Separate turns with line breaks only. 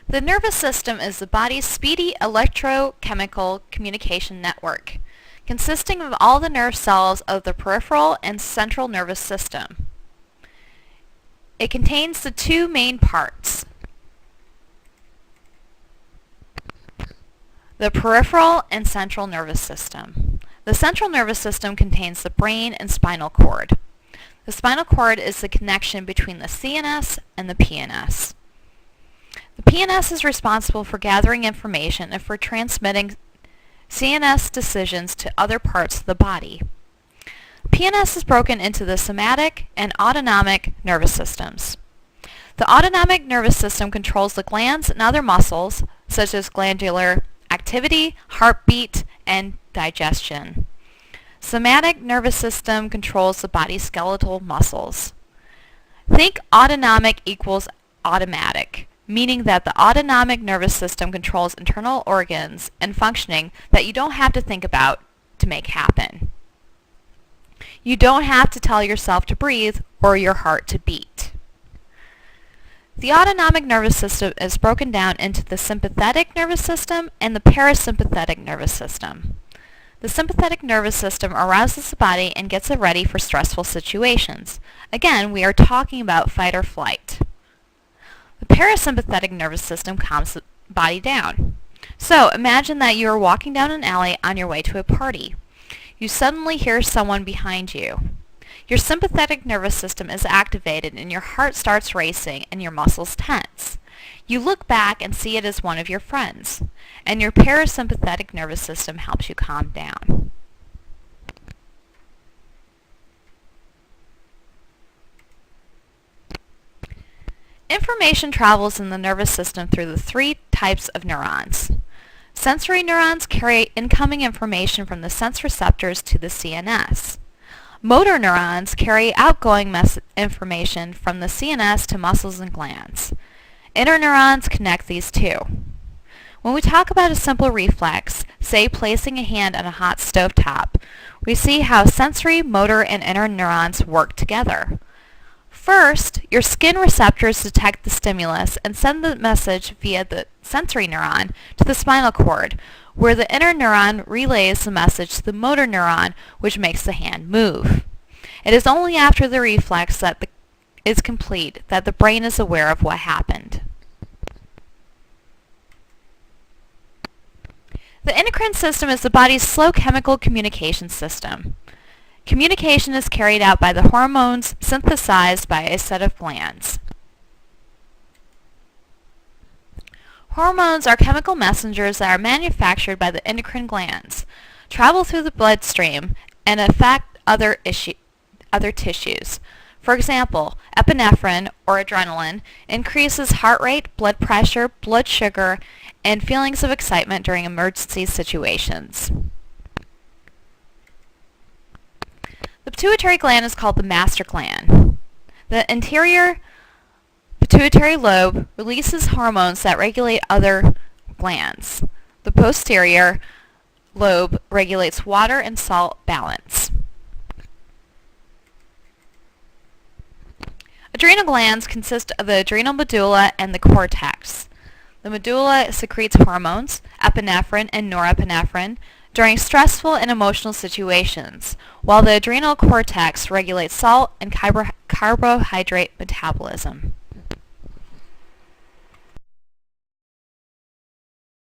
The nervous system is the body's speedy electrochemical communication network, consisting of all the nerve cells of the peripheral and central nervous system. It contains the two main parts, the peripheral and central nervous system. The central nervous system contains the brain and spinal cord. The spinal cord is the connection between the CNS and the PNS. The PNS is responsible for gathering information and for transmitting CNS decisions to other parts of the body. PNS is broken into the somatic and autonomic nervous systems. The autonomic nervous system controls the glands and other muscles, such as glandular activity, heartbeat, and digestion. Somatic nervous system controls the body's skeletal muscles. Think autonomic equals automatic, meaning that the autonomic nervous system controls internal organs and functioning that you don't have to think about to make happen. You don't have to tell yourself to breathe or your heart to beat. The autonomic nervous system is broken down into the sympathetic nervous system and the parasympathetic nervous system. The sympathetic nervous system arouses the body and gets it ready for stressful situations. Again, we are talking about fight or flight. The parasympathetic nervous system calms the body down. So imagine that you are walking down an alley on your way to a party. You suddenly hear someone behind you. Your sympathetic nervous system is activated and your heart starts racing and your muscles tense. You look back and see it as one of your friends, and your parasympathetic nervous system helps you calm down. Information travels in the nervous system through the three types of neurons. Sensory neurons carry incoming information from the sense receptors to the CNS. Motor neurons carry outgoing information from the CNS to muscles and glands. Interneurons connect these two. When we talk about a simple reflex, say placing a hand on a hot stove top, we see how sensory, motor, and interneurons work together. First, your skin receptors detect the stimulus and send the message via the sensory neuron to the spinal cord, where the interneuron relays the message to the motor neuron, which makes the hand move. It is only after the reflex is complete that the brain is aware of what happened. The endocrine system is the body's slow chemical communication system. Communication is carried out by the hormones synthesized by a set of glands. Hormones are chemical messengers that are manufactured by the endocrine glands, travel through the bloodstream, and affect other tissues. For example, epinephrine, or adrenaline, increases heart rate, blood pressure, blood sugar, and feelings of excitement during emergency situations. The pituitary gland is called the master gland. The anterior pituitary lobe releases hormones that regulate other glands. The posterior lobe regulates water and salt balance. Adrenal glands consist of the adrenal medulla and the cortex. The medulla secretes hormones, epinephrine and norepinephrine, during stressful and emotional situations, while the adrenal cortex regulates salt and carbohydrate metabolism.